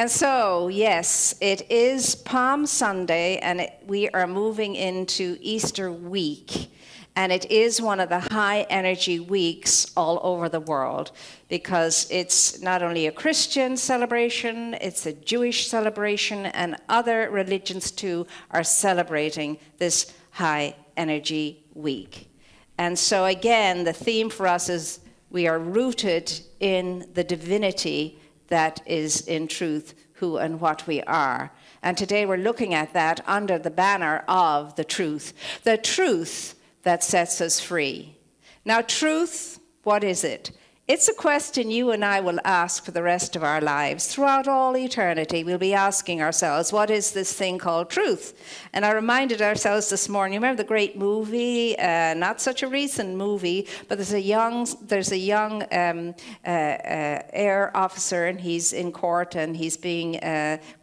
And so, yes, it is Palm Sunday, and we are moving into Easter week. And it is one of the high energy weeks all over the world, because it's not only a Christian celebration, it's a Jewish celebration, and other religions too are celebrating this high energy week. And so again, the theme for us is we are rooted in the divinity that is in truth who and what we are. And today we're looking at that under the banner of the truth that sets us free. Now, truth, what is it? It's a question you and I will ask for the rest of our lives. Throughout all eternity, we'll be asking ourselves, what is this thing called truth? And I reminded ourselves this morning, you remember the great movie, not such a recent movie, but there's a young air officer, and he's in court, and he's being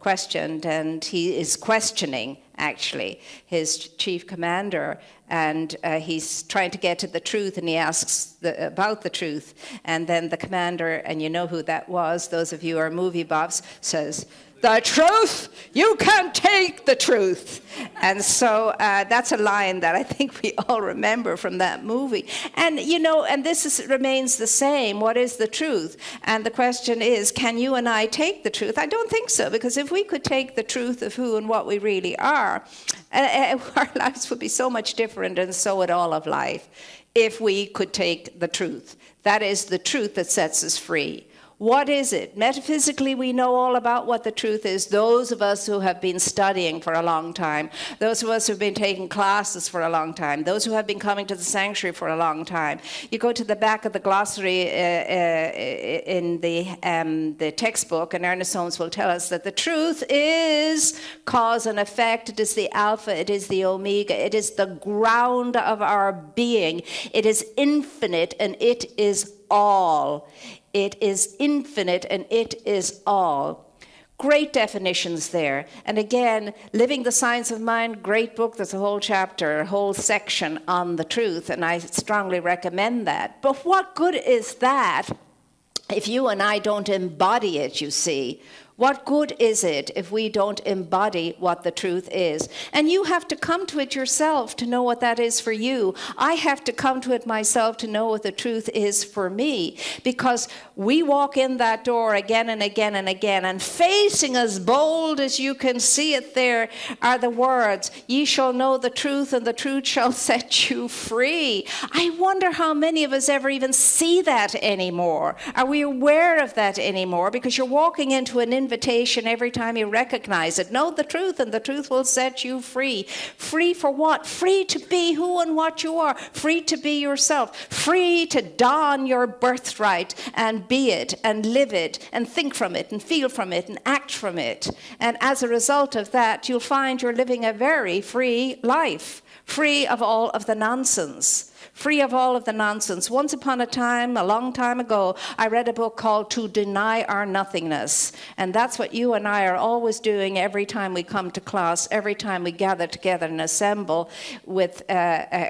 questioned, and he is questioning, actually, his chief commander, and he's trying to get to the truth, and he asks about the truth, and then the commander, and you know who that was, those of you who are movie buffs, says, "The truth? You can't take the truth." And so that's a line that I think we all remember from that movie. And, you know, and this remains the same. What is the truth? And the question is, can you and I take the truth? I don't think so, because if we could take the truth of who and what we really are, our lives would be so much different, and so would all of life, if we could take the truth. That is the truth that sets us free. What is it? Metaphysically, we know all about what the truth is. Those of us who have been studying for a long time, those of us who have been taking classes for a long time, those who have been coming to the sanctuary for a long time. You go to the back of the glossary in the textbook, and Ernest Holmes will tell us that the truth is cause and effect. It is the alpha. It is the omega. It is the ground of our being. It is infinite, and it is all. It is infinite, and it is all. Great definitions there. And again, Living the Science of Mind, great book. There's a whole chapter, a whole section on the truth, and I strongly recommend that. But what good is that if you and I don't embody it, you see? What good is it if we don't embody what the truth is? And you have to come to it yourself to know what that is for you. I have to come to it myself to know what the truth is for me. Because we walk in that door again and again and again, and facing as bold as you can see it there are the words, "Ye shall know the truth, and the truth shall set you free." I wonder how many of us ever even see that anymore. Are we aware of that anymore? Because you're walking into an invitation every time you recognize it. Know the truth, and the truth will set you free. Free for what? Free to be who and what you are. Free to be yourself. Free to don your birthright and be it and live it and think from it and feel from it and act from it. And as a result of that, you'll find you're living a very free life. Free of all of the nonsense. Free of all of the nonsense. Once upon a time, a long time ago, I read a book called To Deny Our Nothingness. And that's what you and I are always doing every time we come to class, every time we gather together and assemble with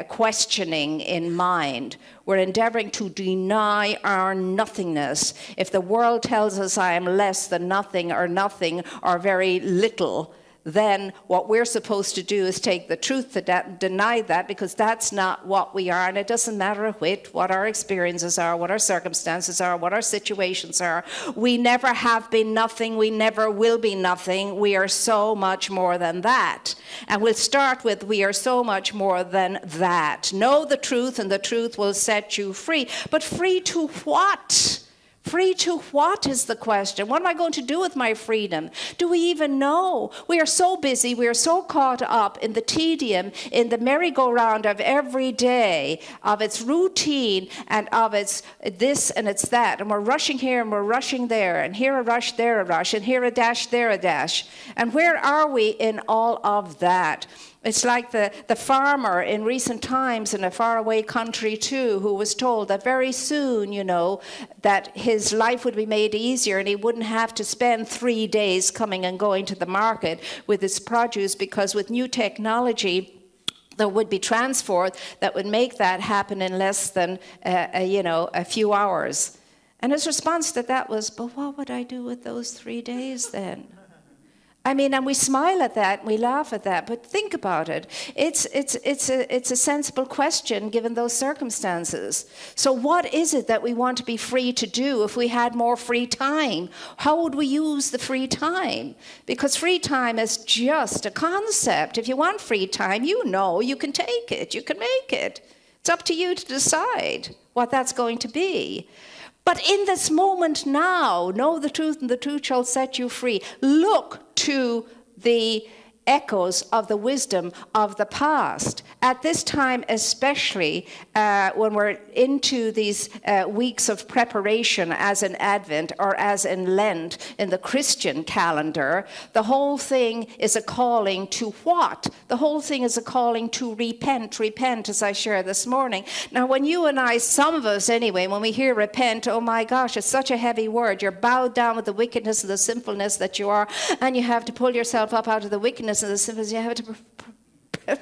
questioning in mind. We're endeavoring to deny our nothingness. If the world tells us I am less than nothing or very little, then what we're supposed to do is take the truth to deny that, because that's not what we are. And it doesn't matter a whit what our experiences are, what our circumstances are, what our situations are. We never have been nothing. We never will be nothing. We are so much more than that. And we'll start with, we are so much more than that. Know the truth, and the truth will set you free. But free to what? Free to what is the question? What am I going to do with my freedom? Do we even know? We are so busy, we are so caught up in the tedium, in the merry-go-round of every day, of its routine, and of its this and it's that. And we're rushing here and we're rushing there, and here a rush, there a rush, and here a dash, there a dash. And where are we in all of that? It's like the farmer in recent times in a faraway country too, who was told that very soon, you know, that his life would be made easier and he wouldn't have to spend 3 days coming and going to the market with his produce, because with new technology, there would be transport that would make that happen in less than, a few hours. And his response to that was, but what would I do with those 3 days then? I mean, and we smile at that, and we laugh at that, but think about it. It's a sensible question given those circumstances. So what is it that we want to be free to do if we had more free time? How would we use the free time? Because free time is just a concept. If you want free time, you know you can take it, you can make it. It's up to you to decide what that's going to be. But in this moment now, know the truth and the truth shall set you free. Look to the echoes of the wisdom of the past. At this time, especially when we're into these weeks of preparation as in Advent or as in Lent in the Christian calendar, the whole thing is a calling to what? The whole thing is a calling to repent, as I shared this morning. Now, when you and I, some of us anyway, when we hear repent, oh my gosh, it's such a heavy word. You're bowed down with the wickedness and the sinfulness that you are, and you have to pull yourself up out of the wickedness and the sinfulness. You have to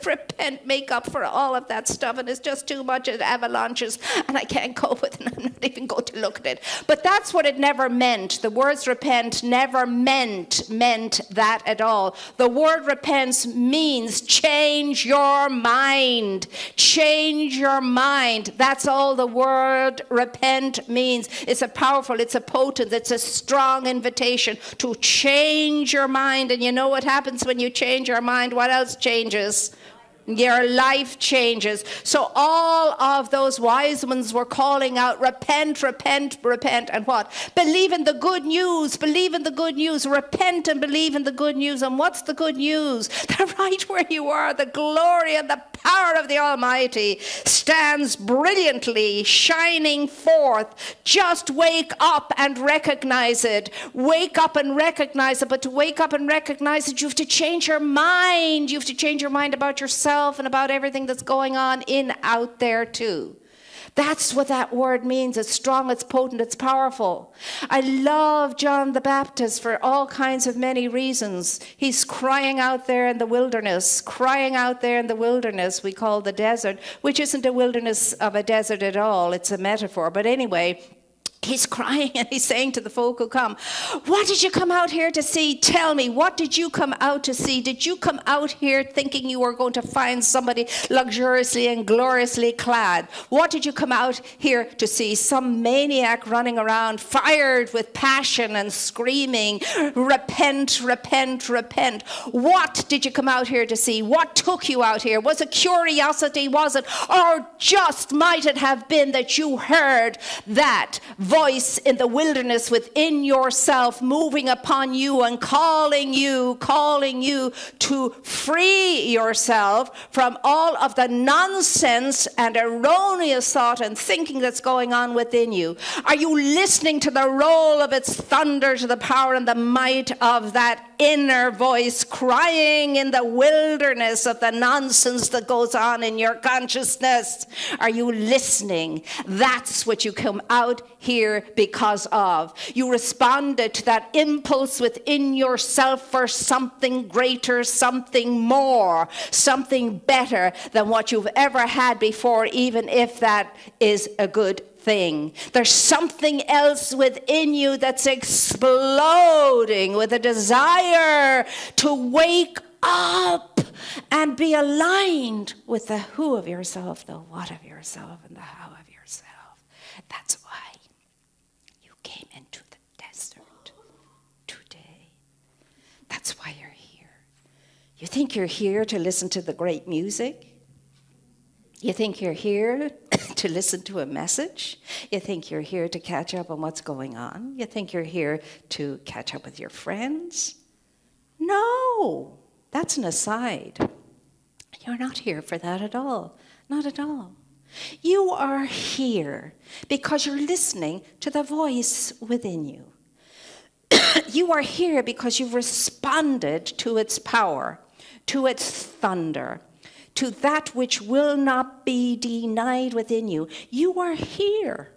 repent, make up for all of that stuff, and it's just too much. It avalanches, and I can't cope with it. I'm not even going to look at it. But that's what it never meant. The words repent never meant that at all. The word repent means change your mind. Change your mind. That's all the word repent means. It's a powerful, it's a potent, it's a strong invitation to change your mind. And you know what happens when you change your mind? What else changes? Your life changes. So all of those wise ones were calling out, repent, repent, repent, and what? Believe in the good news. Believe in the good news. Repent and believe in the good news. And what's the good news? That right where you are, the glory and the power of the Almighty stands brilliantly shining forth. Just wake up and recognize it. Wake up and recognize it. But to wake up and recognize it, you have to change your mind. You have to change your mind about yourself and about everything that's going on out there too. That's what that word means. It's strong, it's potent, it's powerful. I love John the Baptist for all kinds of many reasons. He's crying out there in the wilderness, we call the desert, which isn't a wilderness of a desert at all. It's a metaphor. But anyway, he's crying and he's saying to the folk who come, what did you come out here to see? Tell me, what did you come out to see? Did you come out here thinking you were going to find somebody luxuriously and gloriously clad? What did you come out here to see? Some maniac running around, fired with passion and screaming, repent, repent, repent. What did you come out here to see? What took you out here? Was it curiosity? Was it? Or just might it have been that you heard that voice in the wilderness within yourself moving upon you and calling you to free yourself from all of the nonsense and erroneous thought and thinking that's going on within you? Are you listening to the roll of its thunder, to the power and the might of that inner voice crying in the wilderness of the nonsense that goes on in your consciousness? Are you listening? That's what you come out here because of. You responded to that impulse within yourself for something greater, something more, something better than what you've ever had before, even if that is a good thing. There's something else within you that's exploding with a desire to wake up and be aligned with the who of yourself, the what of yourself, and the how of yourself. That's why you came into the desert today. That's why you're here. You think you're here to listen to the great music? You think you're here to listen to a message? You think you're here to catch up on what's going on? You think you're here to catch up with your friends? No, that's an aside. You're not here for that at all. Not at all. You are here because you're listening to the voice within you. You are here because you've responded to its power, to its thunder, to that which will not be denied within you. You are here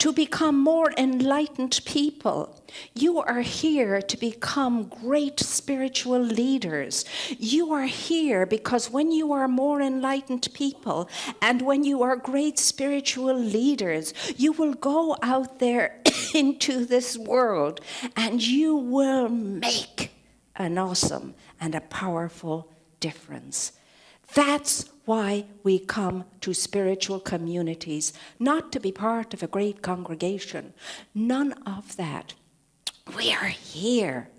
to become more enlightened people. You are here to become great spiritual leaders. You are here because when you are more enlightened people and when you are great spiritual leaders, you will go out there into this world and you will make an awesome and a powerful difference. That's why we come to spiritual communities, not to be part of a great congregation. None of that. We are here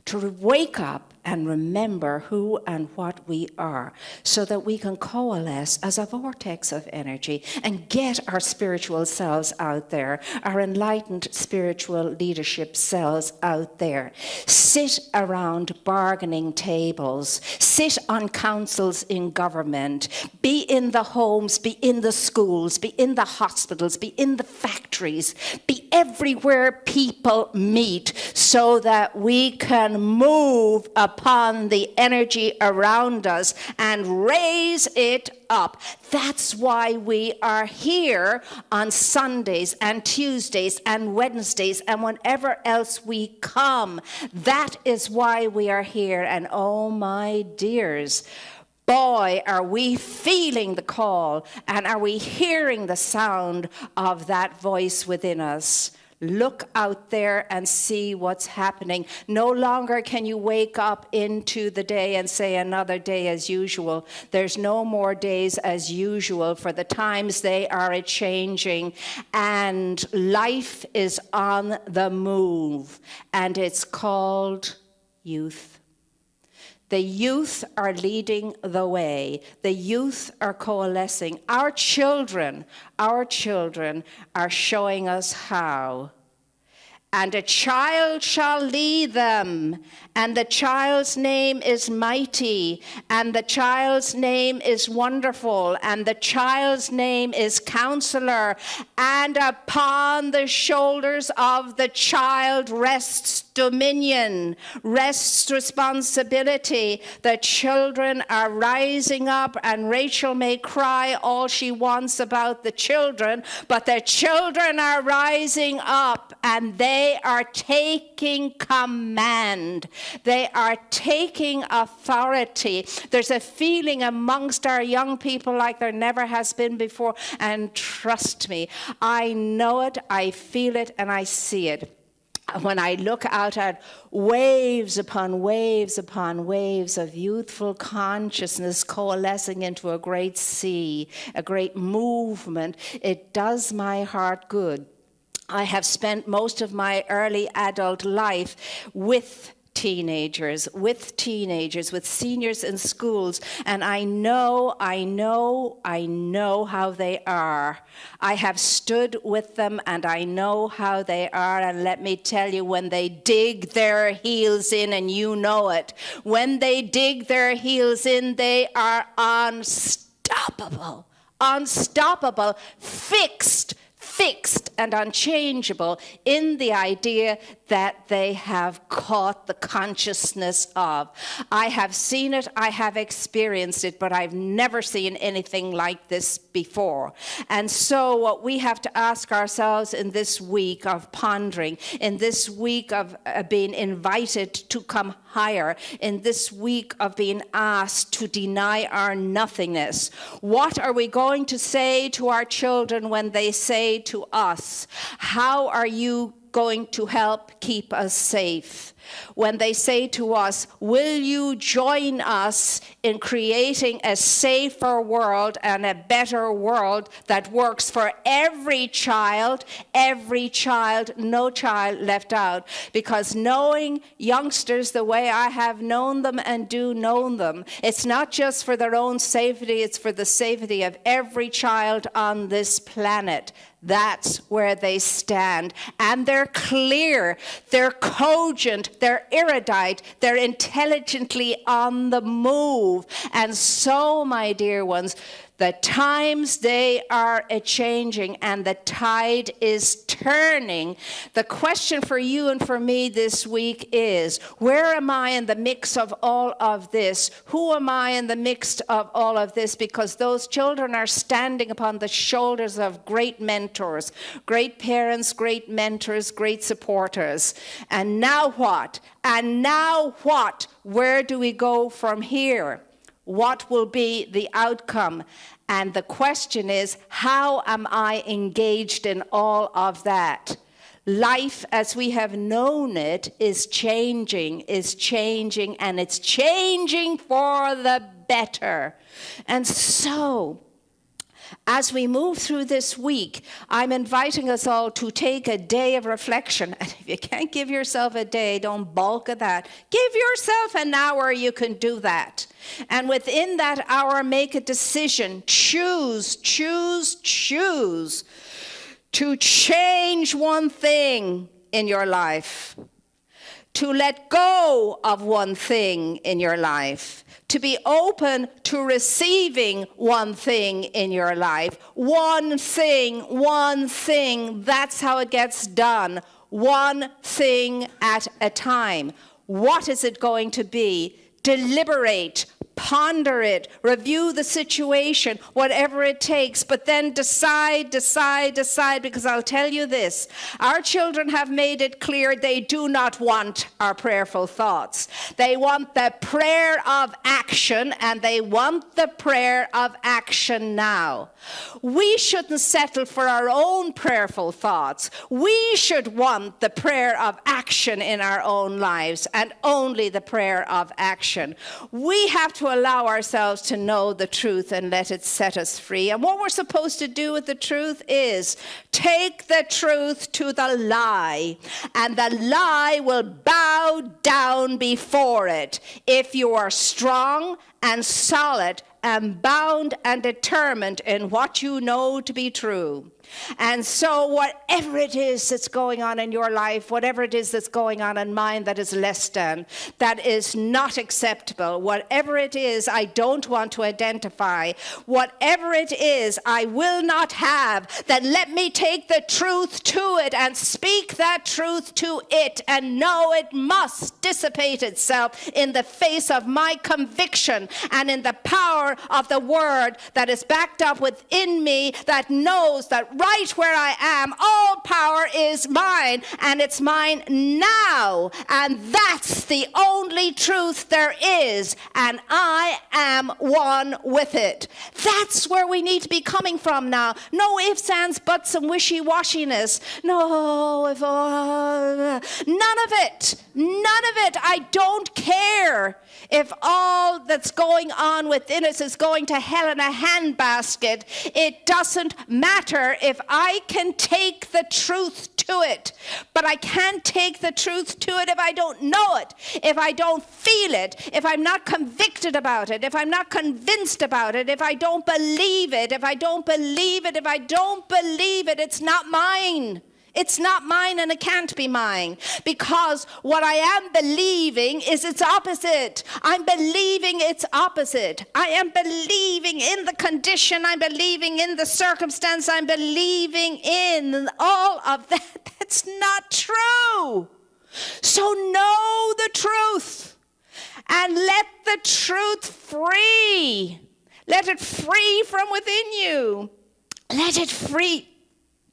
to wake up and remember who and what we are so that we can coalesce as a vortex of energy and get our spiritual selves out there, our enlightened spiritual leadership selves out there. Sit around bargaining tables, sit on councils in government, be in the homes, be in the schools, be in the hospitals, be in the factories, be everywhere people meet so that we can move upon the energy around us and raise it up. That's why we are here on Sundays and Tuesdays and Wednesdays and whenever else we come. That is why we are here. And oh my dears, boy, are we feeling the call and are we hearing the sound of that voice within us. Look out there and see what's happening. No longer can you wake up into the day and say another day as usual. There's no more days as usual, for the times they are a-changing and life is on the move, and it's called youth. The youth are leading the way. The youth are coalescing. Our children are showing us how. And a child shall lead them, and the child's name is mighty, and the child's name is wonderful, and the child's name is Counselor, and upon the shoulders of the child rests dominion, rests responsibility. The children are rising up, and Rachel may cry all she wants about the children, but the children are rising up, and they are taking command. They are taking authority. There's a feeling amongst our young people like there never has been before. And trust me, I know it, I feel it, and I see it. When I look out at waves upon waves upon waves of youthful consciousness coalescing into a great sea, a great movement, it does my heart good. I have spent most of my early adult life with teenagers, with seniors in schools, and I know how they are. I have stood with them and I know how they are, and let me tell you, when they dig their heels in, and you know it, when they dig their heels in, they are unstoppable, fixed and unchangeable in the idea that they have caught the consciousness of. I have seen it, I have experienced it, but I've never seen anything like this before. And so what we have to ask ourselves in this week of pondering, in this week of being invited to come higher, in this week of being asked to deny our nothingness, what are we going to say to our children when they say to us, how are you going to help keep us safe? When they say to us, will you join us in creating a safer world and a better world that works for every child, no child left out? Because knowing youngsters the way I have known them and do know them, it's not just for their own safety, it's for the safety of every child on this planet. That's where they stand. And they're clear, they're cogent, they're erudite, they're intelligently on the move. And so, my dear ones, The times, they are a-changing, and the tide is turning. The question for you and for me this week is, where am I in the mix of all of this? Who am I in the mix of all of this? Because those children are standing upon the shoulders of great mentors, great parents, great mentors, great supporters. And now what? And now what? Where do we go from here? What will be the outcome? And the question is, how am I engaged in all of that? Life as we have known it is changing, and it's changing for the better. And so, as we move through this week, I'm inviting us all to take a day of reflection. And if you can't give yourself a day, don't balk at that. Give yourself an hour, you can do that. And within that hour, make a decision. Choose to change one thing in your life. To let go of one thing in your life. To be open to receiving one thing in your life. One thing, that's how it gets done. One thing at a time. What is it going to be? Deliberate, ponder it, review the situation, whatever it takes, but then decide, because I'll tell you this, our children have made it clear they do not want our prayerful thoughts. They want the prayer of action, and they want the prayer of action now. We shouldn't settle for our own prayerful thoughts. We should want the prayer of action in our own lives, and only the prayer of action. We have to allow ourselves to know the truth and let it set us free. And what we're supposed to do with the truth is take the truth to the lie, and the lie will bow down before it. If you are strong and solid and bound and determined in what you know to be true. And so whatever it is that's going on in your life, whatever it is that's going on in mine that is less than, that is not acceptable, whatever it is I don't want to identify, whatever it is I will not have, then let me take the truth to it and speak that truth to it, and know it must dissipate itself in the face of my conviction and in the power of the word that is backed up within me, that knows that right where I am, all power is mine, and it's mine now. And that's the only truth there is, and I am one with it. That's where we need to be coming from now. No ifs, ands, buts, and wishy-washiness. No, none of it. I don't care if all that's going on within us is going to hell in a handbasket. It doesn't matter if I can take the truth to it. But I can't take the truth to it if I don't know it, if I don't feel it, if I'm not convicted about it, if I'm not convinced about it, if I don't believe it, if I don't believe it, it's not mine. It's not mine, and it can't be mine, because what I am believing is its opposite. I'm believing its opposite. I am believing in the condition. I'm believing in the circumstance. I'm believing in all of that. That's not true. So know the truth and let the truth free. Let it free from within you. Let it free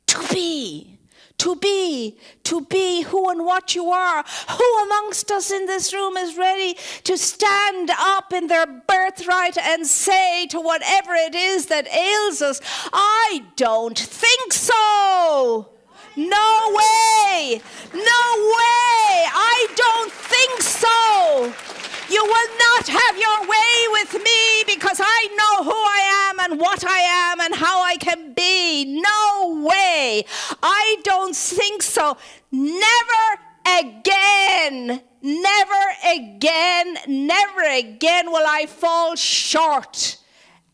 to be. To be who and what you are. Who amongst us in this room is ready to stand up in their birthright and say to whatever it is that ails us, I don't think so. No way. I don't think so. You will not have your way with me, because I know who I am and what I am and how I can be. No way. I don't think so. Never again will I fall short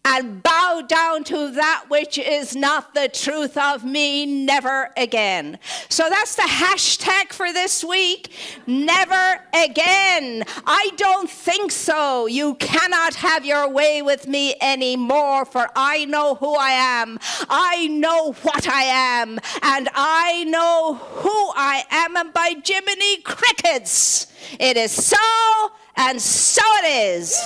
and bow down to that which is not the truth of me, never again. So that's the hashtag for this week, never again. I don't think so. You cannot have your way with me anymore, for I know who I am. I know what I am, and I know who I am, and by Jiminy Crickets, it is so, and so it is.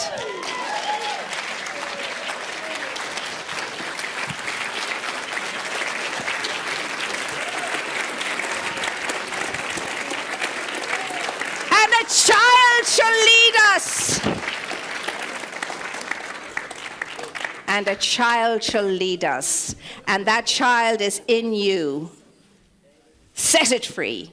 And a child shall lead us. And a child shall lead us. And that child is in you. Set it free.